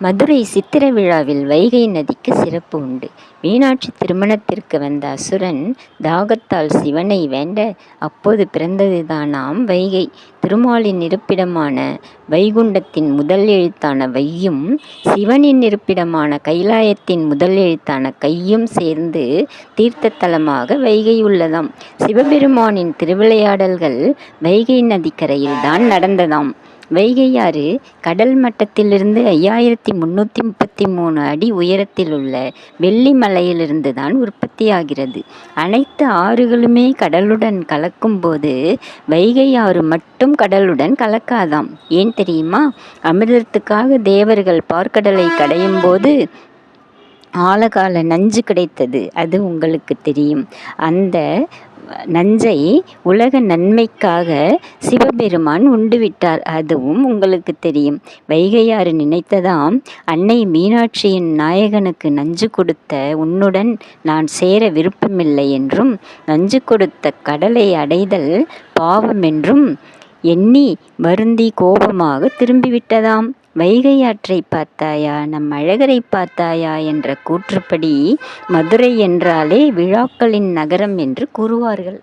மதுரை சித்திர விழாவில் வைகை நதிக்கு சிறப்பு உண்டு. மீனாட்சி திருமணத்திற்கு வந்த அசுரன் தாகத்தால் சிவனை வேண்ட அப்போது பிறந்ததுதானாம் வைகை. திருமாலின் இருப்பிடமான வைகுண்டத்தின் முதல் எழுத்தான வையும் சிவனின் இருப்பிடமான கைலாயத்தின் முதல் எழுத்தான கையும் சேர்ந்து தீர்த்த தலமாக வைகை உள்ளதாம். சிவபெருமானின் திருவிளையாடல்கள் வைகை நதிக்கரையில் தான் நடந்ததாம். வைகையாறு கடல் மட்டத்திலிருந்து 5333 அடி உயரத்தில் உள்ள வெள்ளி மலையிலிருந்து தான் உற்பத்தியாகிறது. அனைத்து ஆறுகளுமே கடலுடன் கலக்கும் போது வைகை ஆறு மட்டும் கடலுடன் கலக்காதாம். ஏன் தெரியுமா? அமிர்தத்துக்காக தேவர்கள் பார்க்கடலை கடையும் போது ஆழகால நஞ்சு கிடைத்தது. அது உங்களுக்கு தெரியும். அந்த நஞ்சை உலக நன்மைக்காக சிவபெருமான் உண்டுவிட்டார். அதுவும் உங்களுக்கு தெரியும். வைகையாறு நினைத்ததாம், அன்னை மீனாட்சியின் நாயகனுக்கு நஞ்சு கொடுத்த உன்னுடன் நான் சேர விருப்பமில்லை என்றும் நஞ்சு கொடுத்த கடலை அடைதல் பாவம் என்றும் எண்ணி வருந்தி கோபமாக திரும்பிவிட்டதாம். வைகை ஆற்றை பார்த்தாயா, நம் அழகரை பார்த்தாயா என்ற கூற்றுப்படி மதுரை என்றாலே விழாக்களின் நகரம் என்று கூறுவார்கள்.